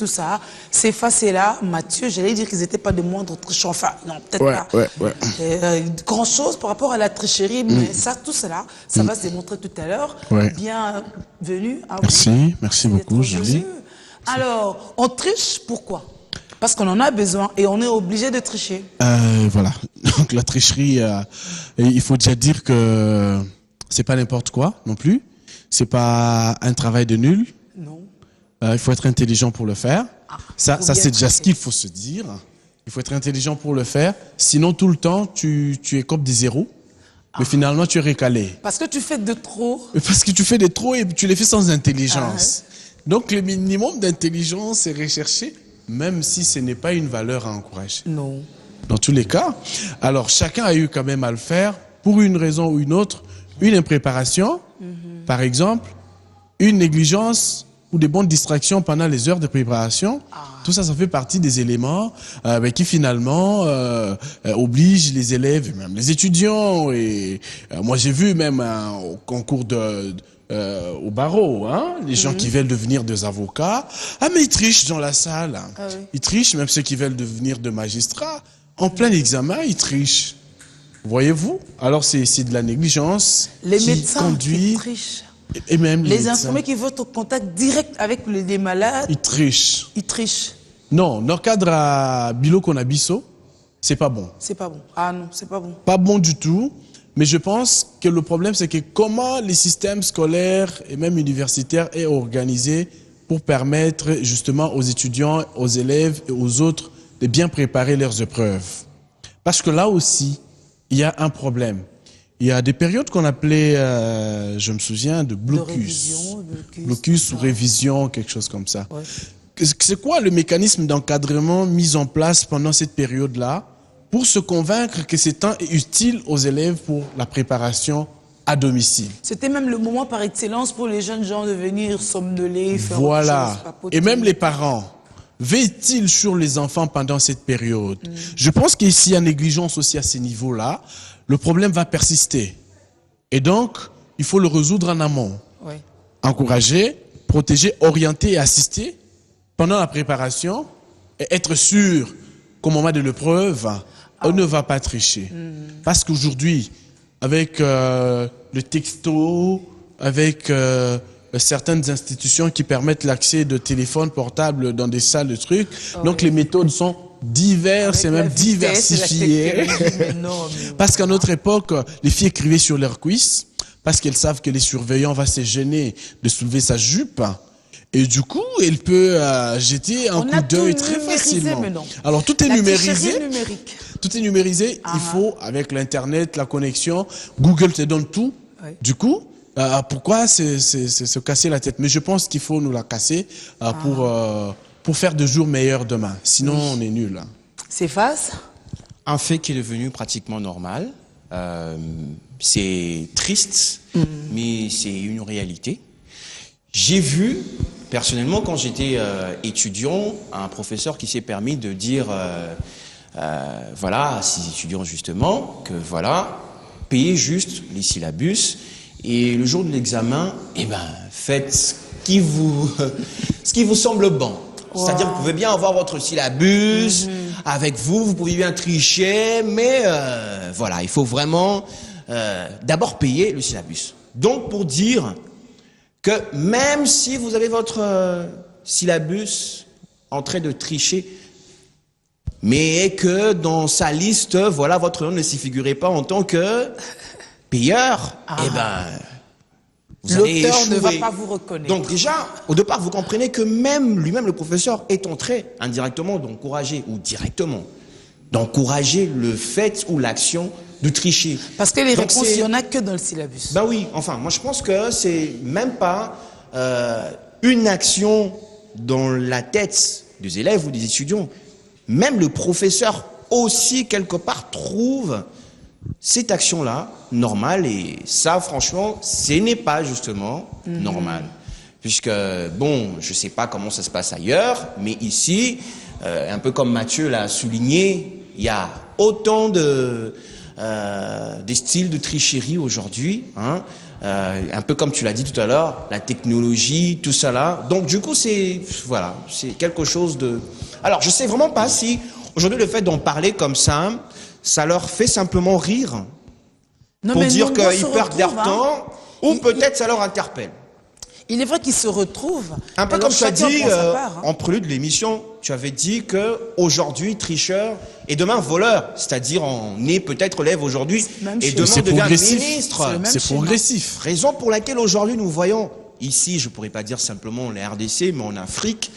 tout ça, là, Mathieu, j'allais dire qu'ils n'étaient pas de moindres tricheurs. Enfin, non, peut-être pas. Grand-chose par rapport à la tricherie, mais ça, tout cela, ça va se démontrer tout à l'heure. Bienvenue à vous. Merci beaucoup, Julie. Alors, on triche, pourquoi? Parce qu'on en a besoin et on est obligé de tricher. Voilà. Donc la tricherie, il faut déjà dire que c'est pas n'importe quoi non plus. C'est pas un travail de nul. Non. Il faut être intelligent pour le faire. Ça c'est déjà ce qu'il faut se dire. Il faut être intelligent pour le faire. Sinon, tout le temps, tu écopes des zéros. Mais finalement, tu es récalé. Parce que tu fais de trop. Parce que tu fais de trop et tu les fais sans intelligence. Donc le minimum d'intelligence est recherché, même si ce n'est pas une valeur à encourager. Non. Dans tous les cas. Alors, chacun a eu quand même à le faire, pour une raison ou une autre, une impréparation, par exemple, une négligence ou des bonnes distractions pendant les heures de préparation. Tout ça, ça fait partie des éléments qui finalement obligent les élèves, et même les étudiants. Et moi, j'ai vu même au concours au barreau, les gens qui veulent devenir des avocats, mais ils trichent dans la salle. Ils trichent, même ceux qui veulent devenir des magistrats. En plein examen, ils trichent. Voyez-vous? Alors c'est de la négligence. Les médecins qui trichent. Et même les infirmiers qui vont au contact direct avec les malades. Ils trichent. Ils trichent. Non, dans le cadre à Bilo Konabiso, c'est pas bon. C'est pas bon. Ah non, c'est pas bon. Pas bon du tout. Mais je pense que le problème, c'est que comment les systèmes scolaires et même universitaires est organisé pour permettre justement aux étudiants, aux élèves et aux autres de bien préparer leurs épreuves. Parce que là aussi, il y a un problème. Il y a des périodes qu'on appelait, je me souviens, de blocus. Blocus ou révision, quelque chose comme ça. C'est quoi le mécanisme d'encadrement mis en place pendant cette période-là pour se convaincre que ce temps est utile aux élèves pour la préparation à domicile? C'était même le moment par excellence pour les jeunes gens de venir somnoler, faire voilà. autre chose, papoter. Et même les parents. Veillent-ils sur les enfants pendant cette période? Je pense qu'ici, il y a négligence aussi à ces niveaux-là. Le problème va persister. Et donc, il faut le résoudre en amont. Encourager, protéger, orienter et assister pendant la préparation et être sûr qu'au moment de l'épreuve, on ne va pas tricher. Parce qu'aujourd'hui, avec le texto, avec certaines institutions qui permettent l'accès de téléphones portables dans des salles de trucs, donc les méthodes sont diverses et même diversifiées. Parce qu'à notre époque, les filles écrivaient sur leurs cuisses parce qu'elles savent que les surveillants vont se gêner de soulever sa jupe. Et du coup, elle peut jeter un coup d'œil très facilement. Alors, tout est numérisé. Tout est numérisé. Il faut, avec l'Internet, la connexion, Google te donne tout. Du coup, pourquoi se casser la tête? Mais je pense qu'il faut nous la casser pour faire de jours meilleurs demain. Sinon, on est nul. C'est face. Un fait qui est devenu pratiquement normal. C'est triste, mais c'est une réalité. J'ai vu, personnellement, quand j'étais étudiant, un professeur qui s'est permis de dire, voilà, à ses étudiants justement, que voilà, payez juste les syllabus, et le jour de l'examen, faites ce qui vous semble bon. C'est-à-dire que vous pouvez bien avoir votre syllabus avec vous, vous pouvez bien tricher, mais voilà, il faut vraiment d'abord payer le syllabus. Donc pour dire que même si vous avez votre syllabus en train de tricher, mais que dans sa liste, voilà, votre nom ne s'y figurait pas en tant que payeur, vous allez échouer. L'auteur ne va pas vous reconnaître. Donc déjà, au départ, vous comprenez que même lui-même, le professeur, est en train indirectement d'encourager, ou directement, d'encourager le fait ou l'action de tricher. Parce que les réponses, il n'y en a que dans le syllabus. Ben oui, enfin, moi je pense que c'est même pas une action dans la tête des élèves ou des étudiants. Même le professeur aussi, quelque part, trouve cette action-là normale, et ça, franchement, ce n'est pas justement normal. Puisque, bon, je ne sais pas comment ça se passe ailleurs, mais ici, un peu comme Mathieu l'a souligné, il y a autant des styles de tricherie aujourd'hui, un peu comme tu l'as dit tout à l'heure, la technologie, tout ça là. Donc du coup, c'est voilà, c'est quelque chose de... Alors, je sais vraiment pas si aujourd'hui le fait d'en parler comme ça leur fait simplement rire Non, pour mais dire nombreux qu'ils se perdent leur retrouvent, temps, ou peut-être ça leur interpelle. Il est vrai qu'ils se retrouvent. Un peu Alors, comme tu as chacun dit prend sa part, hein. en prélude de l'émission, tu avais dit que aujourd'hui tricheur et demain voleur, c'est-à-dire on est peut-être élève aujourd'hui Même et chose. demain C'est on devient progressif. ministre. C'est le même C'est schéma. progressif. Raison pour laquelle aujourd'hui nous voyons ici, je pourrais pas dire simplement les RDC, mais en Afrique,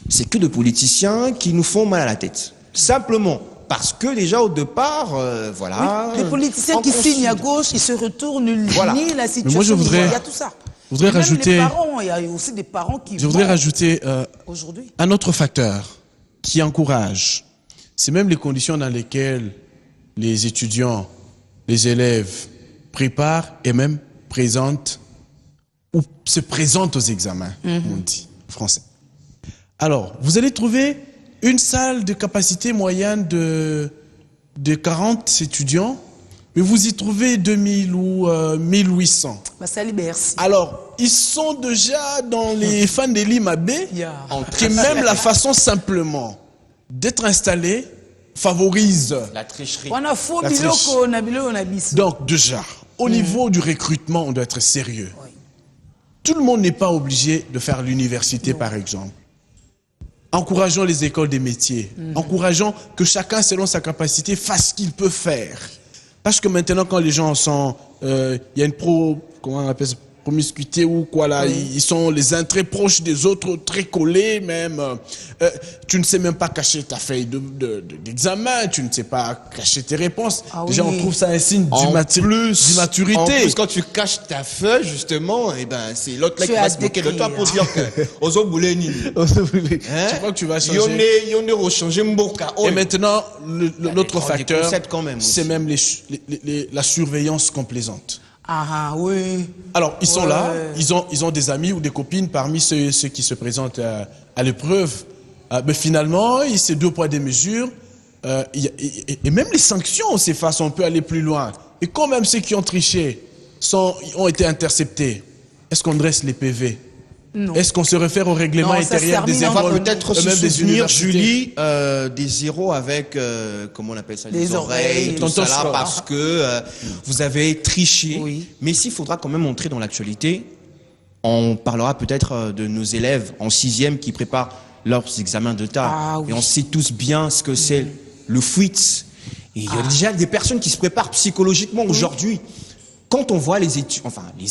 c'est que de politiciens qui nous font mal à la tête. Simplement parce que déjà au départ, voilà. Les politiciens en qui signent à consigne. gauche, ils se retournent, ils Voilà. nient la situation. moi, je voudrais- Il y a tout ça. je voudrais Et même rajouter- les parents, il y a aussi des parents qui Je voudrais mentent rajouter aujourd'hui. un autre facteur qui encourage. C'est même les conditions dans lesquelles les étudiants, les élèves préparent et même présentent ou se présentent aux examens, on dit, français. Alors, vous allez trouver une salle de capacité moyenne de 40 étudiants, mais vous y trouvez 2000 ou 1800. Bah, salut Bercy. Alors, ils sont déjà dans les fans de l'IMAB, Yeah. que même la façon simplement d'être installé favorise. La tricherie. On a faux La triche. biloko, on a biloko, on a biso. Donc déjà, au niveau du recrutement, on doit être sérieux. Oui. Tout le monde n'est pas obligé de faire l'université, par exemple. Encourageons les écoles des métiers. Encourageons que chacun, selon sa capacité, fasse ce qu'il peut faire. Parce que maintenant, quand les gens sont... Il y a une comment on appelle ça, promiscuité ou quoi là, ils sont les uns très proches des autres, très collés même. Tu ne sais même pas cacher ta feuille d'examen, tu ne sais pas cacher tes réponses. Ah Déjà, oui. on trouve ça un signe d'immaturité. En plus, quand tu caches ta feuille, justement, eh ben, c'est l'autre là Tu qui as va se moquer de toi pour dire que Ozo Bouleni. Tu crois que tu vas changer. Yone rechange Mboka. Et maintenant, l'autre des facteur, concepts quand même c'est aussi. même la surveillance complaisante. Ah, oui. Alors, ils sont Ouais. là, ils ont des amis ou des copines parmi ceux qui se présentent à l'épreuve. Mais finalement, c'est deux poids, deux mesures. Et même les sanctions, ces façons, on peut aller plus loin. Et quand même ceux qui ont triché ont été interceptés, est-ce qu'on dresse les PV? Non. Est-ce qu'on se réfère au règlement Non, ça intérieur des termine On va écoles peut-être et se même des souvenir, universités? Julie, des zéros avec, comment on appelle ça, Les les oreilles, tout Tonton ça là, Scott. parce que vous avez triché. Oui. Mais s'il faudra quand même entrer dans l'actualité, on parlera peut-être de nos élèves en 6e qui préparent leurs examens d'État. Ah oui. Et on sait tous bien ce que c'est le fuite. Et il y a déjà des personnes qui se préparent psychologiquement aujourd'hui. Quand on voit les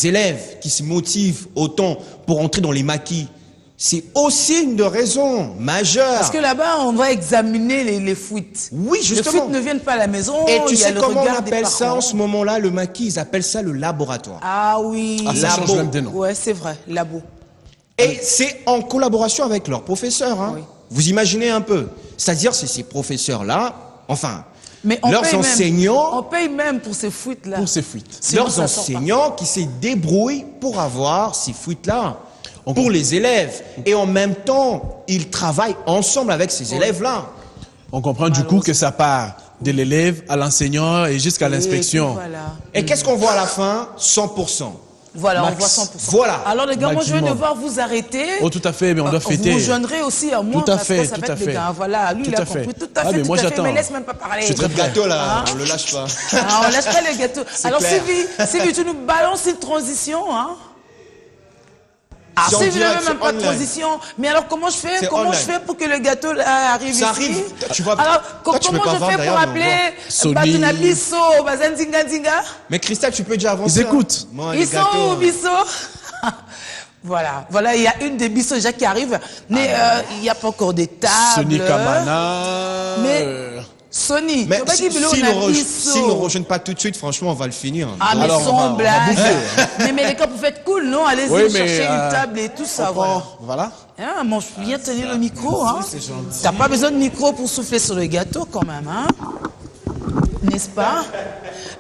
élèves qui se motivent autant pour entrer dans les maquis, c'est aussi une raison majeure. Parce que là-bas, on va examiner les fuites. Oui, Les justement. fuites ne viennent pas à la maison. Et tu il y a sais le comment on regard des appelle ça parents. en ce moment-là, le maquis? Ils appellent ça le laboratoire. Ah oui. Ah, ça change même des noms. Ouais, c'est vrai, labo. Et c'est en collaboration avec leurs professeurs. Hein. Oui. Vous imaginez un peu. C'est-à-dire, c'est ces professeurs-là, enfin, Mais on leurs paye enseignants, Même, on paye même pour ces fuites-là. Pour ces fuites. Sinon, leurs ça sort pas. enseignants qui se débrouillent pour avoir ces fuites-là pour les élèves. Et en même temps, ils travaillent ensemble avec ces élèves-là. On comprend du coup que ça part de l'élève à l'enseignant et jusqu'à l'inspection. Voilà. Et qu'est-ce qu'on voit à la fin? 100%. Voilà, Max. on voit 100%. Voilà. Alors les gars, moi je vais Maximum. devoir vous arrêter. Oh, tout à fait, mais on doit fêter. Vous rejoindrez aussi à moi Tout à parce fait, que ça tout va à être des fait. gars. Voilà, lui Tout il a à fait. compris. Tout Ah, à fait, mais tout moi, à fait. j'attends. Mais laisse-moi pas parler. Je suis très Le gâteau, là, Hein? on le lâche pas. Ah, on lâche pas les gâteaux. Alors clair. Sylvie, tu nous balances une transition, hein? Ah, C'est en Sylvie, direct, même c'est pas de online. transition. Mais alors comment je fais? C'est Comment online. je fais pour que le gâteau là, arrive Ça ici? arrive. Tu vois, Alors toi, tu peux comment pas je voir fais pour d'ailleurs, mais on appeler Sony. Batunabiso, Bazanzinga Zinga? Mais Christelle, tu peux déjà avancer. Ils écoutent. Hein. Moi, les Ils sont gâteaux, où, hein. Bisso? Voilà, il y a une des Bisso déjà qui arrive, mais il n'y a pas encore des tables. Sony Kamana. Mais Sony, Mais tu vois pas s'ils qu'il veut le Bisso. ne rejoignent pas tout de suite, franchement, on va le finir. Ah, mais Alors, on va sans blague. bouffer. Mais les gars, vous faites cool, non? Allez-y, Oui, vous mais, cherchez une table et tout ça, voilà. Voilà. Hein, moi, je viens tenir le micro, hein. T'as pas besoin de micro pour souffler sur le gâteau, quand même, hein. N'est-ce pas?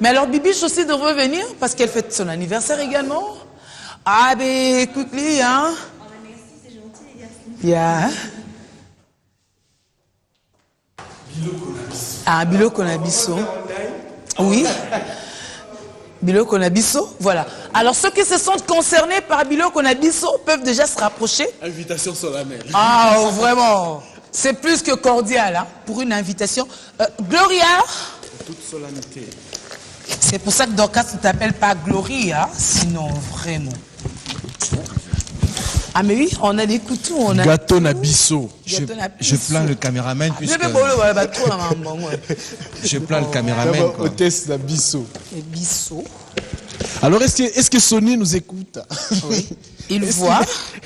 Mais alors, Bibiche aussi devrait venir, parce qu'elle fête son anniversaire également. Ah, ben, quickly, hein. Merci, c'est gentil les garçons. Yeah. Ah, Bilo Konabiso. Oui. Biloko na biso, voilà. Alors ceux qui se sentent concernés par Biloko na biso peuvent déjà se rapprocher. Invitation solennelle. Ah, vraiment. C'est plus que cordial hein, pour une invitation. Gloria. Toute solennité. C'est pour ça que Dorcas ne t'appelle pas Gloria, sinon vraiment. Ah mais oui, on a des couteaux, on a... Gâteau Nabisso. Je plains le caméraman puisque... Je plains le caméraman. Hôtesse Nabisso. Et Bisso. Alors est-ce que Sony nous écoute? Oui. Il voit.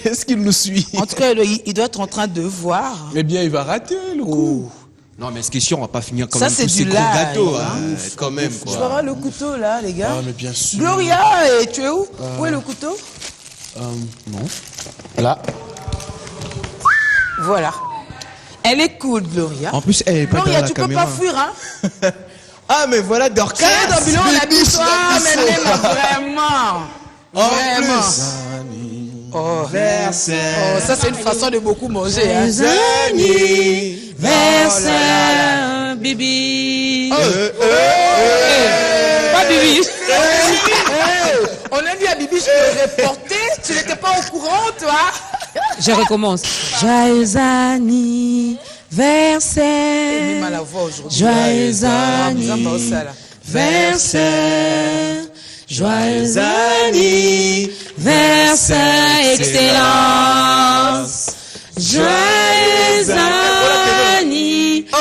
Est-ce qu'il nous suit? En tout cas, il doit être en train de voir. Eh bien, il va rater le coup. Non mais ce question, on va pas finir comme ça, tous c'est ces du gros live, gâteaux, hein. quand même. Je Quoi. vais avoir le couteau là, les gars. Ah, mais bien sûr. Gloria, et tu es où? Où est le couteau? Non. Là. Voilà. Elle est cool, Gloria. En plus, elle est pas Gloria, dans la tu caméra. peux pas fuir, hein? Ah mais voilà Dorcas. Tu es dans Bilon, la biche. Ah, mais même, vraiment. Vraiment. Oh, ça c'est une façon de beaucoup manger. Hein. Versailles, Bibi. Pas Bibi. On a dit à Bibi, je te reportais, tu n'étais pas au courant, toi. Je recommence. Joyeux anniversaire. Mal à voix aujourd'hui. Joyeux anniversaire. Joyeux anniversaire, excellence. Joyeux anniversaire.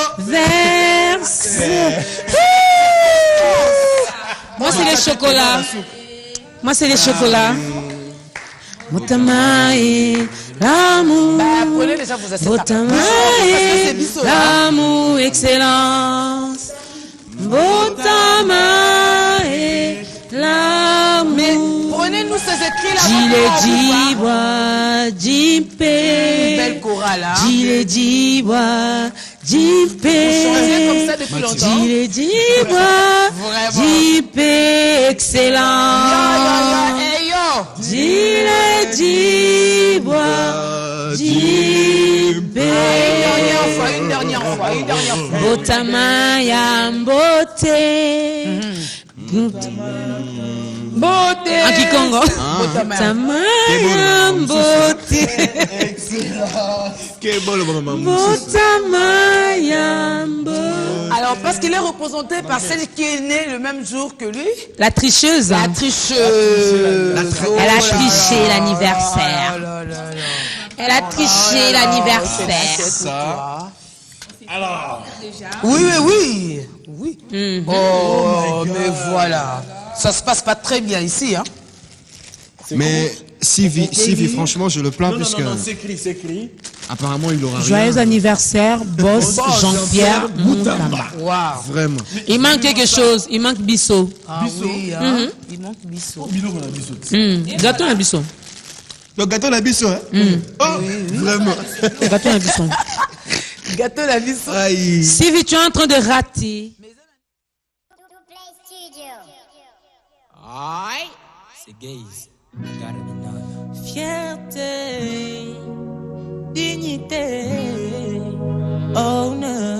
Moi, c'est les chocolats. Moi, c'est les chocolats. Motamae, l'amour. Bah, prenez déjà vos assiettes. Motamae, l'amour, excellence. Motamae, l'amour. Mais prenez-nous ces écrits là. Gilet Diwa, Jimpé. Belle chorale, hein. Gilet Diwa, Jimpé. Changez comme ça depuis longtemps. Gilet Diwa, Jimpé, excellent. Hey yo. Gilet Diwa, Jimpé. Une dernière fois. Botamaya Mbote. Beauté. En Kikongo. Botamaya Mbote. Botamaya Mbote. Alors, parce qu'il est représenté par celle qui est née le même jour que lui. La tricheuse. La tricheuse. Elle a triché l'anniversaire. Elle a triché l'anniversaire. Alors. Oui. Oh, mais voilà. Ça se passe pas très bien ici, hein. Mais Sylvie, franchement, je le plains puisque... Non, c'est écrit. Apparemment, il aura rien. Joyeux anniversaire, boss Jean-Pierre Moutamba. Waouh. Vraiment. Il manque quelque chose. Il manque Bissot. Ah oui, hein. Il manque Bissot. Gâteau à Bissot. Le gâteau la bisso, hein? Vraiment. Gâteau à Bissot. Gâteau la Bissot. Aïe. Sylvie, tu es en train de rater. C'est gaze. Gotta be known. Fierté, dignité. Oh no.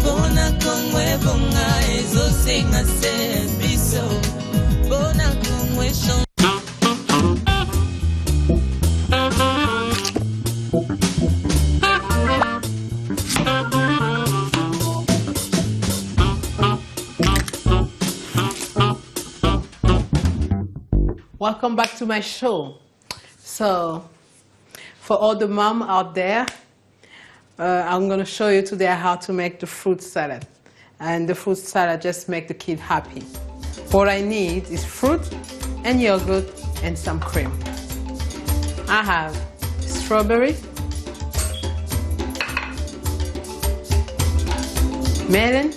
Bona kongwe bonga ezo senga se biso. Bona kongwe shon. Welcome back to my show. So, for all the mom out there, I'm going to show you today how to make the fruit salad. And the fruit salad just make the kid happy. What I need is fruit and yogurt and some cream. I have strawberry, melon,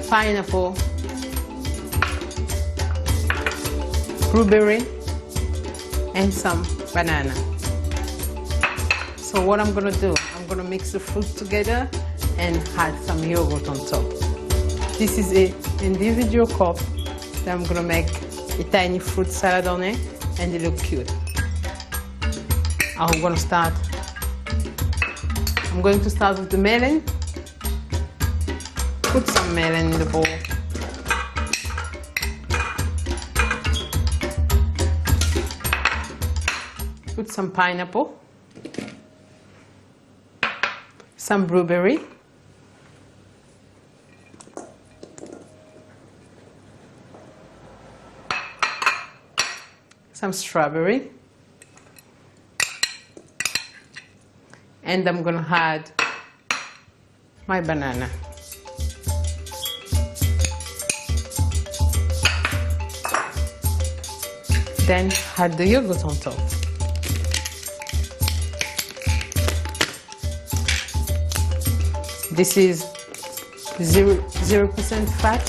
pineapple, blueberry, and some banana. So what I'm gonna do, I'm gonna mix the fruits together and add some yogurt on top. This is an individual cup that I'm gonna make a tiny fruit salad on it, and they look cute. I'm going to start with the melon. Put some melon in the bowl. Put some pineapple, some blueberry, some strawberry, and I'm gonna add my banana. Then add the yogurt on top. This is 0% fat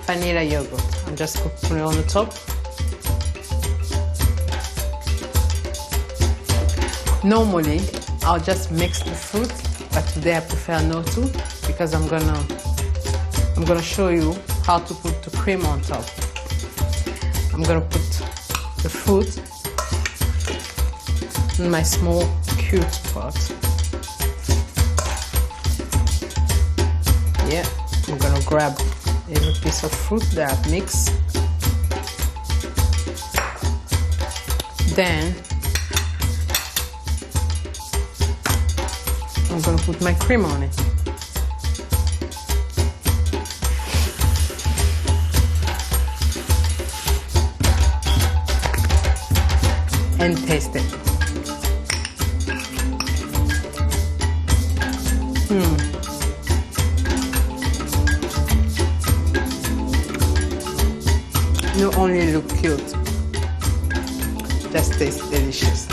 vanilla yogurt. I'm just going to put it on the top. Normally, I'll just mix the fruit, but today I prefer not to because I'm gonna show you how to put the cream on top. I'm gonna put the fruit in my small cute pot. Yeah, I'm gonna grab every piece of fruit that I've mixed. Then I'm gonna put my cream on it. And taste it. Not only look cute, just taste delicious.